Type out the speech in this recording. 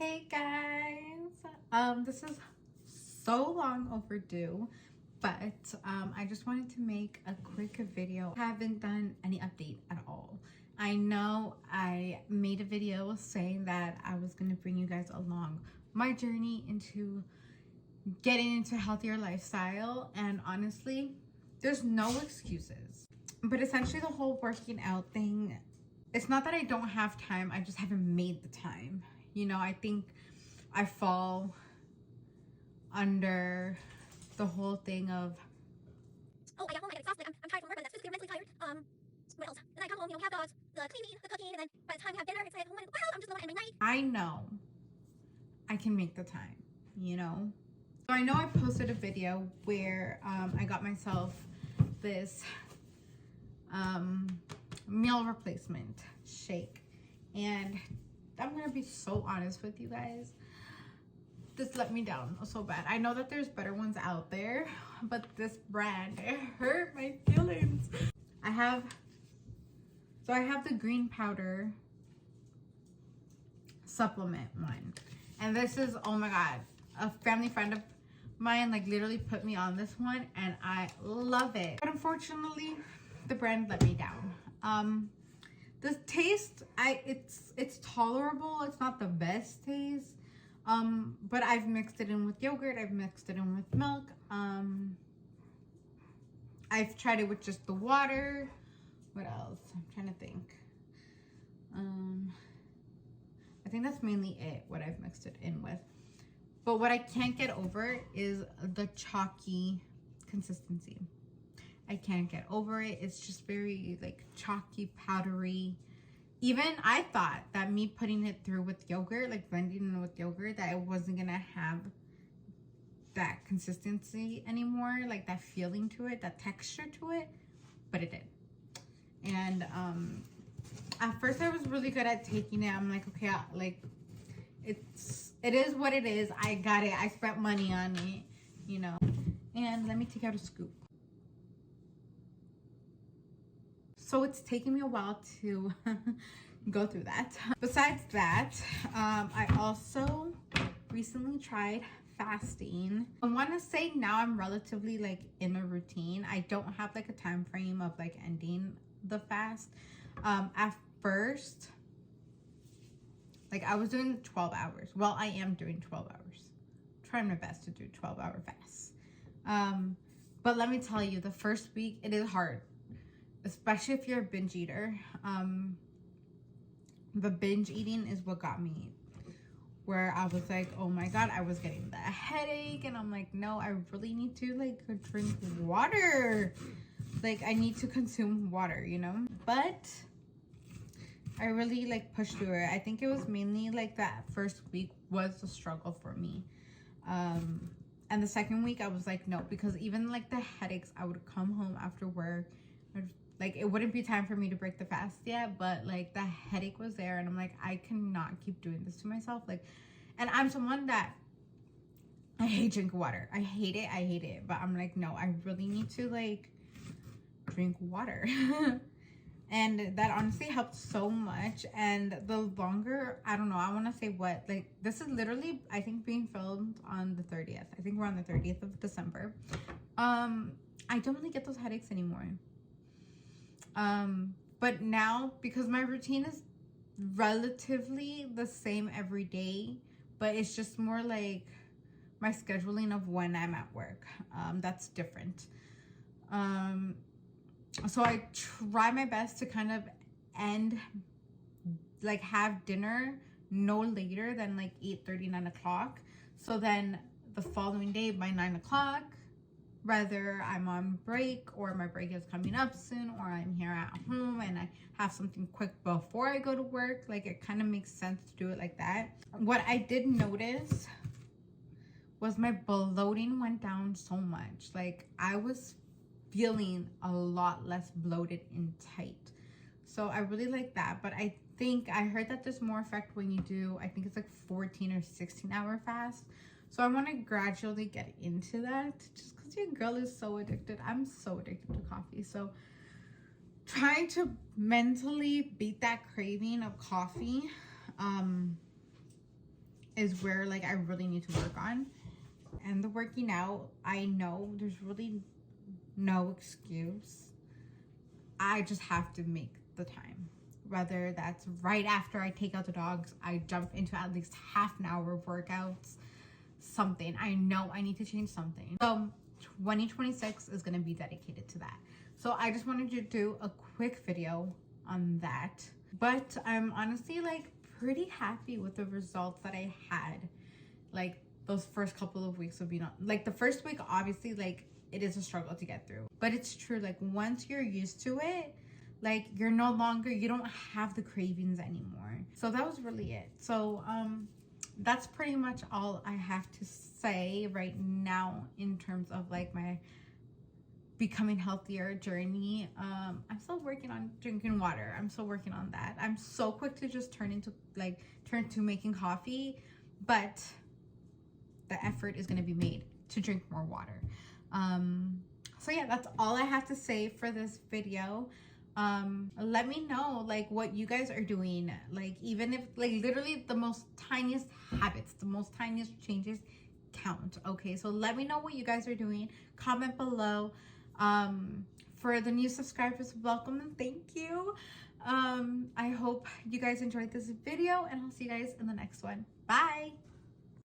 Hey guys, this is so long overdue, but I just wanted to make a quick video. I haven't done any update at all. I know I made a video saying that I was going to bring you guys along my journey into getting into a healthier lifestyle, and honestly, there's no excuses. But essentially the whole working out thing, it's not that I don't have time, I just haven't made the time. You know, I think I fall under the whole thing of, oh, I got home, I got exhausted, I'm tired from work, and that's physically or mentally tired. What else? Then I come home, we have dogs, the cleaning, the cooking, and then by the time we have dinner, it's like, oh my, wow, I'm just alone at my night. I know I can make the time, you know? So I know I posted a video where I got myself this meal replacement shake, and I'm gonna be so honest with you guys, this let me down so bad. I know that there's better ones out there, but this brand, it hurt my feelings. I have the green powder supplement one, and this is, oh my god, a family friend of mine like literally put me on this one and I love it, but unfortunately the brand let me down. The taste, it's tolerable. It's not the best taste, but I've mixed it in with yogurt, I've mixed it in with milk, I've tried it with just the water. What else? I'm trying to think. I think that's mainly it, what I've mixed it in with. But what I can't get over is the chalky consistency. I can't get over it. It's just very like chalky, powdery. Even I thought that me putting it through with yogurt, like blending it with yogurt, that it wasn't gonna have that consistency anymore, like that feeling to it, that texture to it, but it did. And at first I was really good at taking it. I'm like, okay, it is what it is. I got it. I spent money on it, you know. And let me take out a scoop. So it's taken me a while to go through that. Besides that, I also recently tried fasting. I want to say now I'm relatively like in a routine. I don't have like a time frame of like ending the fast. At first, like I was doing 12 hours. Well, I am doing 12 hours. I'm trying my best to do 12-hour fasts. But let me tell you, the first week it is hard, especially if you're a binge eater. The binge eating is what got me, where I was like, oh my god, I was getting the headache, and I'm like, no, I really need to like drink water. Like I need to consume water, you know? But I really like pushed through it. I think it was mainly like that first week was a struggle for me. And the second week I was like, no, because even like the headaches, I would come home after work, like it wouldn't be time for me to break the fast yet, but like the headache was there, and I'm like, I cannot keep doing this to myself. Like, and I'm someone that I hate drinking water. I hate it. But I'm like, no, I really need to like drink water. And that honestly helped so much. And the longer, I don't know, I want to say what, like this is literally, I think, being filmed on the 30th. I think we're on the 30th of December. I don't really get those headaches anymore. But now, because my routine is relatively the same every day, but it's just more like my scheduling of when I'm at work, that's different. So I try my best to kind of have dinner no later than like 8:30, 9 o'clock. So then the following day by 9 o'clock, whether I'm on break or my break is coming up soon, or I'm here at home and I have something quick before I go to work, like it kind of makes sense to do it like that. What I did notice was my bloating went down so much. Like I was feeling a lot less bloated and tight. So I really like that. But I think I heard that there's more effect when you do, I think it's like 14 or 16-hour fast. So I want to gradually get into that, just because your girl is so addicted. I'm so addicted to coffee. So trying to mentally beat that craving of coffee is where like I really need to work on. And the working out, I know there's really no excuse. I just have to make the time. Whether that's right after I take out the dogs, I jump into at least half an hour of workouts, something. I know I need to change something. So 2026 is going to be dedicated to that. So I just wanted to do a quick video on that. But I'm honestly like pretty happy with the results that I had. Like those first couple of weeks of being on, like the first week, obviously like it is a struggle to get through, but it's true. Like once you're used to it, like you're no longer, you don't have the cravings anymore. So that was really it. So that's pretty much all I have to say right now in terms of like my becoming healthier journey. I'm still working on drinking water. I'm still working on that. I'm so quick to just turn to making coffee, but the effort is going to be made to drink more water. So yeah, that's all I have to say for this video. Let me know like what you guys are doing, like even if like literally the most tiniest habits, the most tiniest changes count. Okay, so let me know what you guys are doing. Comment below. For the new subscribers, welcome and thank you. I hope you guys enjoyed this video, and I'll see you guys in the next one. Bye.